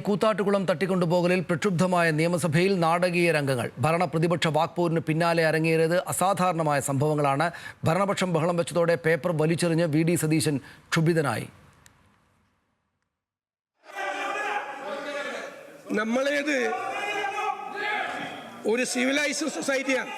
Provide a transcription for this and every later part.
കൂത്താട്ടുകുളം തട്ടിക്കൊണ്ടുപോകലിൽ പ്രക്ഷുബ്ധമായ നിയമസഭയിൽ നാടകീയ രംഗങ്ങൾ. ഭരണ പ്രതിപക്ഷ വാക്പോരിന് പിന്നാലെ അരങ്ങേറിയത് അസാധാരണമായ സംഭവങ്ങളാണ്. ഭരണപക്ഷം ബഹളം വെച്ചതോടെ പേപ്പർ വലിച്ചെറിഞ്ഞ് വി.ഡി. സതീശൻ ക്ഷുഭിതനായി. നമ്മളേത് ഒരു സിവിലൈസ്ഡ് സൊസൈറ്റിയാണ്.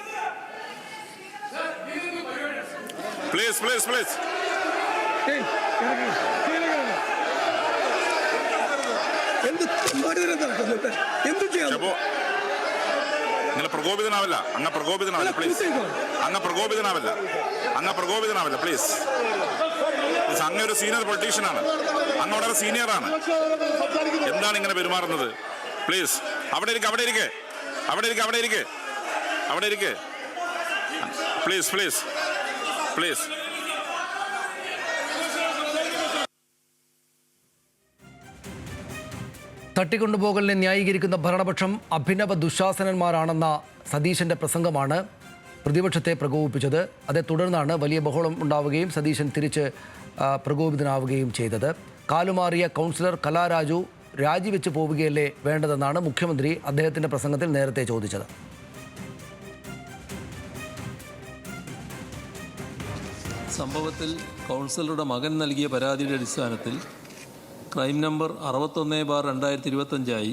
പ്രകോപിതനാവില്ല, അങ്ങ് പ്രകോപിതനാവില്ല പ്ലീസ്, അങ്ങ് പ്രകോപിതനാവില്ല, അങ്ങ് പ്രകോപിതനാവില്ല പ്ലീസ്. അങ്ങ് ഒരു സീനിയർ പൊളിറ്റീഷ്യനാണ്, അങ്ങ് വളരെ സീനിയറാണ്. എന്താണ് ഇങ്ങനെ പെരുമാറുന്നത്? പ്ലീസ് അവിടെ ഇരിക്കെ, അവിടെ ഇരിക്കെ, അവിടെ ഇരിക്കെ, അവിടെ ഇരിക്കെ, അവിടെ ഇരിക്കെ. Please please please. തട്ടിക്കൊണ്ടുപോകലിനെ ന്യായീകരിക്കുന്ന ഭരണപക്ഷം അഭിനവ ദുശാസനന്മാരാണെന്ന സതീശന്റെ പ്രസംഗമാണ് പ്രതിപക്ഷത്തെ പ്രകോപിപ്പിച്ചത്. അതേ തുടർന്നാണ് വലിയ ബഹളം ഉണ്ടാവുകയും സതീശൻ തിരിച്ച് പ്രകോപിതനാവുകയും ചെയ്തത്. കാലുമാറിയ കൗൺസിലർ കലാരാജു രാജിവെച്ച് പോവുകയല്ലേ വേണ്ടതെന്നാണ് മുഖ്യമന്ത്രി അദ്ദേഹത്തിന്റെ പ്രസംഗത്തിൽ നേരത്തെ ചോദിച്ചത്. സംഭവത്തിൽ കൗൺസിലറുടെ മകൻ നൽകിയ പരാതിയുടെ അടിസ്ഥാനത്തിൽ ക്രൈം നമ്പർ 61/2025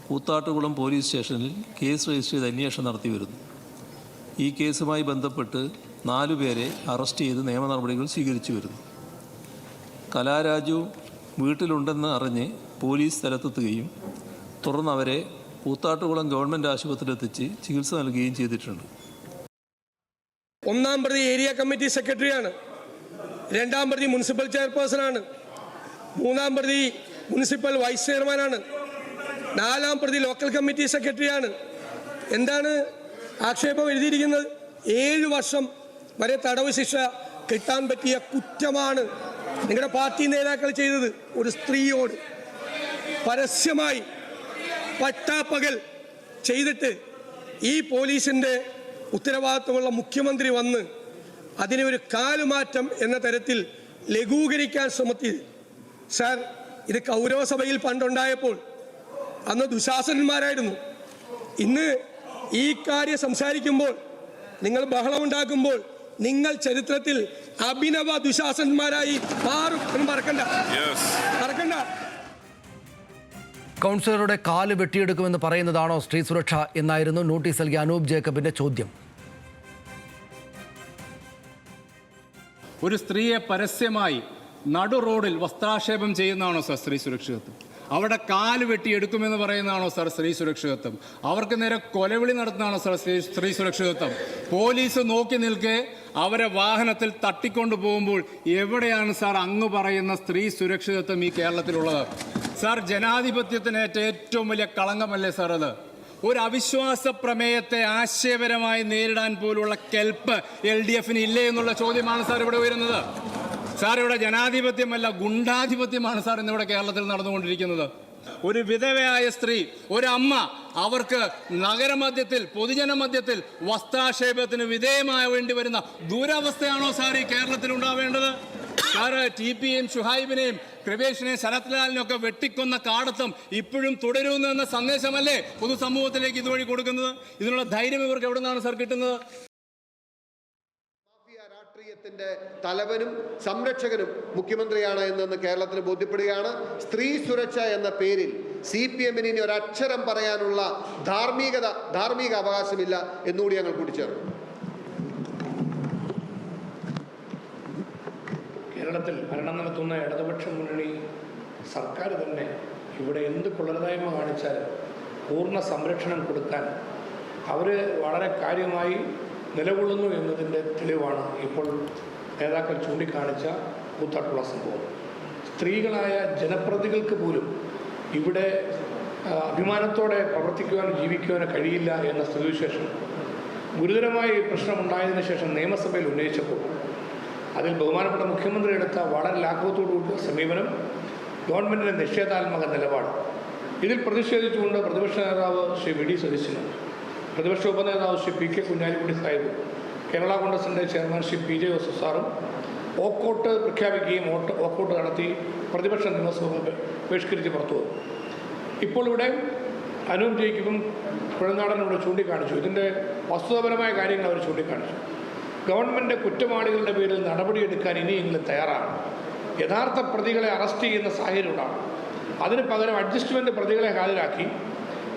കൂത്താട്ടുകുളം പോലീസ് സ്റ്റേഷനിൽ കേസ് രജിസ്റ്റർ ചെയ്ത് അന്വേഷണം നടത്തി വരുന്നു. ഈ കേസുമായി ബന്ധപ്പെട്ട് 4 പേരെ അറസ്റ്റ് ചെയ്ത് നിയമ നടപടികൾ സ്വീകരിച്ചു വരുന്നു. കലാരാജു വീട്ടിലുണ്ടെന്ന് അറിഞ്ഞ് പോലീസ് സ്ഥലത്തെത്തുകയും തുടർന്ന് അവരെ കൂത്താട്ടുകുളം ഗവൺമെൻറ് ആശുപത്രിയിലെത്തിച്ച് ചികിത്സ നൽകുകയും ചെയ്തിട്ടുണ്ട്. 1-ാം പ്രതി ഏരിയ കമ്മിറ്റി സെക്രട്ടറിയാണ്, 2-ാം പ്രതി മുനിസിപ്പൽ ചെയർപേഴ്സണാണ്, 3-ാം പ്രതി മുനിസിപ്പൽ വൈസ് ചെയർമാനാണ്, 4-ാം പ്രതി ലോക്കൽ കമ്മിറ്റി സെക്രട്ടറിയാണ്. എന്താണ് ആക്ഷേപം എഴുതിയിരിക്കുന്നത്? 7 വർഷം വരെ തടവ് ശിക്ഷ കിട്ടാൻ പറ്റിയ കുറ്റമാണ് നിങ്ങളുടെ പാർട്ടി നേതാക്കൾ ചെയ്തത്. ഒരു സ്ത്രീയോട് പരസ്യമായി പട്ടാപ്പകൽ ചെയ്തിട്ട് ഈ പോലീസിൻ്റെ ഉത്തരവാദിത്വമുള്ള മുഖ്യമന്ത്രി വന്ന് അതിനെ ഒരു കാലുമാറ്റം എന്ന തരത്തിൽ ലഘൂകരിക്കാൻ ശ്രമത്തി. സാർ, ഇത് കൗരവസഭയിൽ പണ്ടുണ്ടായപ്പോൾ അന്ന് ദുശാസനന്മാരായിരുന്നു. ഇന്ന് ഈ കാര്യം സംസാരിക്കുമ്പോൾ നിങ്ങൾ ബഹളമുണ്ടാക്കുമ്പോൾ നിങ്ങൾ ചരിത്രത്തിൽ അഭിനവ ദുശാസന്മാരായി മാറും എന്ന് മറക്കണ്ട. കൗൺസിലറുടെ കാല് വെട്ടിയെടുക്കുമെന്ന് പറയുന്നതാണോ സ്ത്രീ സുരക്ഷ എന്നായിരുന്നു നോട്ടീസ് നൽകിയ അനൂപ് ജേക്കബിന്റെ ചോദ്യം. ഒരു സ്ത്രീയെ പരസ്യമായി നടു റോഡിൽ വസ്ത്രാക്ഷേപം ചെയ്യുന്നതാണോ സാർ സ്ത്രീ സുരക്ഷിതത്വം? അവിടെ കാല് വെട്ടിയെടുക്കുമെന്ന് പറയുന്നതാണോ സാർ സ്ത്രീ സുരക്ഷിതത്വം? അവർക്ക് നേരെ കൊലവിളി നടത്തുന്നതാണോ സാർ സ്ത്രീ സുരക്ഷിതത്വം? പോലീസ് നോക്കി നിൽക്കെ അവരെ വാഹനത്തിൽ തട്ടിക്കൊണ്ടു പോകുമ്പോൾ എവിടെയാണ് സാർ അങ്ങ് പറയുന്ന സ്ത്രീ സുരക്ഷിതത്വം ഈ കേരളത്തിലുള്ളത്? സാർ, ജനാധിപത്യത്തിനേറ്റ ഏറ്റവും വലിയ കളങ്കമല്ലേ സാർ അത്? ഒരു അവിശ്വാസ പ്രമേയത്തെ ആശയപരമായി നേരിടാൻ പോലുള്ള കെൽപ്പ് LDFന് ഇല്ലേ എന്നുള്ള ചോദ്യമാണ് സാർ ഇവിടെ ഉയരുന്നത്. സാർ, ഇവിടെ ജനാധിപത്യമല്ല ഗുണ്ടാധിപത്യമാണ് സാർ ഇന്നിവിടെ കേരളത്തിൽ നടന്നുകൊണ്ടിരിക്കുന്നത്. ഒരു വിധവയായ സ്ത്രീ, ഒരു അമ്മ, അവർക്ക് നഗരമധ്യത്തിൽ പൊതുജന മധ്യത്തിൽ വസ്ത്രാക്ഷേപത്തിന് വിധേയമായ വേണ്ടി വരുന്ന ദുരവസ്ഥയാണോ സാർ ഈ കേരളത്തിൽ ഉണ്ടാവേണ്ടത്? സാർ, TPയെയും ഷുഹൈബിനെയും കൃപേഷിനെയും ശരത്ലാലിനെയും ഒക്കെ വെട്ടിക്കൊന്ന കാടത്തം ഇപ്പോഴും തുടരുന്നു എന്ന സന്ദേശമല്ലേ പൊതുസമൂഹത്തിലേക്ക് ഇതുവഴി കൊടുക്കുന്നത്? ഇതിനുള്ള ധൈര്യം ഇവർക്ക് എവിടെ നിന്നാണ് സാർ കിട്ടുന്നത്? രാഷ്ട്രീയത്തിന്റെ തലവനും സംരക്ഷകനും മുഖ്യമന്ത്രിയാണ് എന്നെന്ന് കേരളത്തിന് ബോധ്യപ്പെടുകയാണ്. സ്ത്രീ സുരക്ഷ എന്ന പേരിൽ CPMന് ഇനി ഒരക്ഷരം പറയാനുള്ള ധാർമ്മിക അവകാശമില്ല എന്നുകൂടി ഞങ്ങൾ കൂട്ടിച്ചേർന്നു. കേരളത്തിൽ ഭരണം നടത്തുന്ന ഇടതുപക്ഷ മുന്നണി സർക്കാർ തന്നെ ഇവിടെ എന്ത് കൊള്ളരുതായ്മ കാണിച്ചാലും പൂർണ്ണ സംരക്ഷണം കൊടുക്കാൻ അവർ വളരെ കാര്യമായി നിലകൊള്ളുന്നു എന്നതിൻ്റെ തെളിവാണ് ഇപ്പോൾ നേതാക്കൾ ചൂണ്ടിക്കാണിച്ച കൂത്താട്ടുകുളം സംഭവം. സ്ത്രീകളായ ജനപ്രതികൾക്ക് പോലും ഇവിടെ അഭിമാനത്തോടെ പ്രവർത്തിക്കുവാനോ ജീവിക്കുവാനോ കഴിയില്ല എന്ന സ്ഥിതിവിശേഷം ഗുരുതരമായ പ്രശ്നമുണ്ടായതിനു ശേഷം നിയമസഭയിൽ ഉന്നയിച്ചപ്പോൾ അതിൽ ബഹുമാനപ്പെട്ട മുഖ്യമന്ത്രി എടുത്ത വളരെ ലാഘവത്തോടുകൂടിയ സമീപനം, ഗവൺമെൻറ്റിൻ്റെ നിഷേധാത്മക നിലപാട്, ഇതിൽ പ്രതിഷേധിച്ചുകൊണ്ട് പ്രതിപക്ഷ നേതാവ് ശ്രീ V.D. സതീശനും പ്രതിപക്ഷ ഉപനേതാവ് ശ്രീ P.K. കുഞ്ഞാലിക്കുട്ടി സാഹിബും കേരള കോൺഗ്രസിൻ്റെ ചെയർമാൻ ശ്രീ P.J. ജോസഫ് സാറും വോക്കൗട്ട് പ്രഖ്യാപിക്കുകയും വോക്കൗട്ട് നടത്തി പ്രതിപക്ഷ നിയമസഭ ബഹിഷ്കരിച്ച് പുറത്തു വന്നു. ഇപ്പോൾ ഇവിടെ അനൂപ് ജേക്കബും കുഴൽനാടനും ഇവിടെ ചൂണ്ടിക്കാണിച്ചു. ഇതിൻ്റെ വസ്തുതാപരമായ കാര്യങ്ങൾ അവർ ചൂണ്ടിക്കാണിച്ചു. ഗവൺമെൻറ് കുറ്റവാളികളുടെ പേരിൽ നടപടിയെടുക്കാൻ ഇനിയെങ്കിലും തയ്യാറാണ്. യഥാർത്ഥ പ്രതികളെ അറസ്റ്റ് ചെയ്യുന്ന സാഹചര്യം ഉണ്ടാകും. അതിന് പകരം അഡ്ജസ്റ്റ്മെൻറ്റ് പ്രതികളെ ഹാജരാക്കി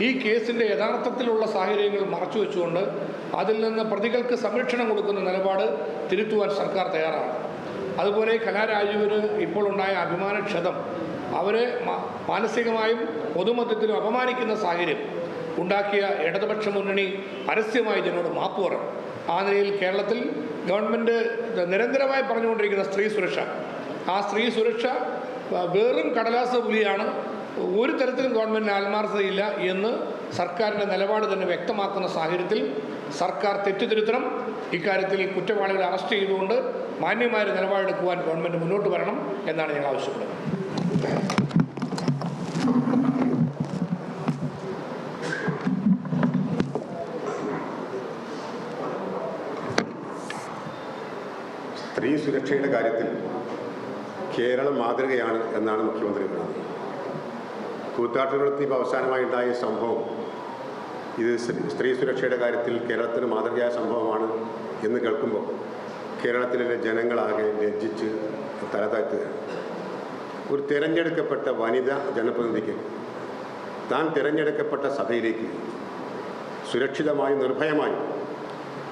ഈ കേസിൻ്റെ യഥാർത്ഥത്തിലുള്ള സാഹചര്യങ്ങൾ മറച്ചു വെച്ചുകൊണ്ട് അതിൽ നിന്ന് പ്രതികൾക്ക് സംരക്ഷണം കൊടുക്കുന്ന നിലപാട് തിരുത്തുവാൻ സർക്കാർ തയ്യാറാണ്. അതുപോലെ കലാരാജുവിന് ഇപ്പോൾ ഉണ്ടായ അഭിമാനക്ഷതം അവരെ മാനസികമായും പൊതുമധ്യത്തിലും അപമാനിക്കുന്ന സാഹചര്യം ഉണ്ടാക്കിയ ഇടതുപക്ഷ മുന്നണി പരസ്യമായി ജനോട് മാപ്പ് പറയും. ആ നിലയിൽ കേരളത്തിൽ ഗവൺമെൻറ് നിരന്തരമായി പറഞ്ഞുകൊണ്ടിരിക്കുന്ന സ്ത്രീ സുരക്ഷ, ആ സ്ത്രീ സുരക്ഷ വെറും കടലാസ പുലിയാണ്. ഒരു തരത്തിലും ഗവൺമെൻറ്റിന് ആത്മാർത്ഥതയില്ല എന്ന് സർക്കാരിൻ്റെ നിലപാട് തന്നെ വ്യക്തമാക്കുന്ന സാഹചര്യത്തിൽ സർക്കാർ തെറ്റുതിരുത്തണം. ഇക്കാര്യത്തിൽ കുറ്റവാളികളെ അറസ്റ്റ് ചെയ്തുകൊണ്ട് മാന്യമായ നിലപാടെടുക്കുവാൻ ഗവൺമെൻറ് മുന്നോട്ട് വരണം എന്നാണ് ഞങ്ങൾ ആവശ്യപ്പെടുന്നത്. സ്ത്രീ സുരക്ഷയുടെ കാര്യത്തിൽ കേരളം മാതൃകയാണ് എന്നാണ് മുഖ്യമന്ത്രി പറഞ്ഞത്. കൂത്താട്ടുകുളത്ത് ഇപ്പോൾ അവസാനമായി ഉണ്ടായ സംഭവം ഇത് സ്ത്രീ സുരക്ഷയുടെ കാര്യത്തിൽ കേരളത്തിന് മാതൃകയായ സംഭവമാണ് എന്ന് കേൾക്കുമ്പോൾ കേരളത്തിലെ ജനങ്ങളാകെ ലജ്ജിച്ച് തലതാഴ്ത്തുകയാണ്. ഒരു തിരഞ്ഞെടുക്കപ്പെട്ട വനിത ജനപ്രതിനിധിക്ക് താൻ തിരഞ്ഞെടുക്കപ്പെട്ട സഭയിലേക്ക് സുരക്ഷിതമായും നിർഭയമായും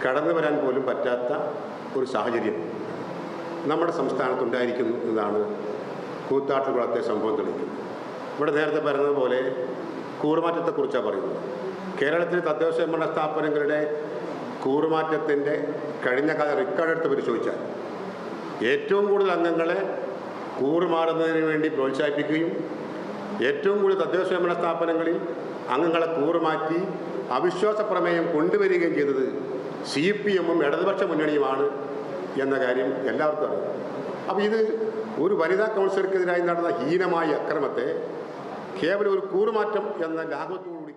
കടന്നു വരാൻ പോലും പറ്റാത്ത ഒരു സാഹചര്യം നമ്മുടെ സംസ്ഥാനത്തുണ്ടായിരിക്കുന്നു എന്നതാണ് കൂത്താട്ടുകുളത്തെ സംഭവം തെളിയിക്കുന്നത്. ഇവിടെ നേരത്തെ പറഞ്ഞതുപോലെ കൂറുമാറ്റത്തെക്കുറിച്ചാണ് പറയുന്നത്. കേരളത്തിലെ തദ്ദേശ സ്വയംഭരണ സ്ഥാപനങ്ങളുടെ കൂറുമാറ്റത്തിൻ്റെ കഴിഞ്ഞ കാല റെക്കോർഡ് എടുത്ത് പരിശോധിച്ചാൽ ഏറ്റവും കൂടുതൽ അംഗങ്ങളെ കൂറുമാറുന്നതിന് വേണ്ടി പ്രോത്സാഹിപ്പിക്കുകയും ഏറ്റവും കൂടുതൽ തദ്ദേശ സ്വയംഭരണ സ്ഥാപനങ്ങളിൽ അംഗങ്ങളെ കൂറുമാറ്റി അവിശ്വാസ പ്രമേയം കൊണ്ടുവരികയും ചെയ്തത് CPM-ഉം ഇടതുപക്ഷ മുന്നണിയുമാണ് എന്ന കാര്യം എല്ലാവർക്കും അറിയാം. അപ്പോൾ ഇത് ഒരു വനിതാ കൗൺസിലർക്കെതിരായി നടന്ന ഹീനമായ അക്രമത്തെ കേവലം ഒരു കൂറുമാറ്റം എന്ന ലാഘവത്തോടുകൂടി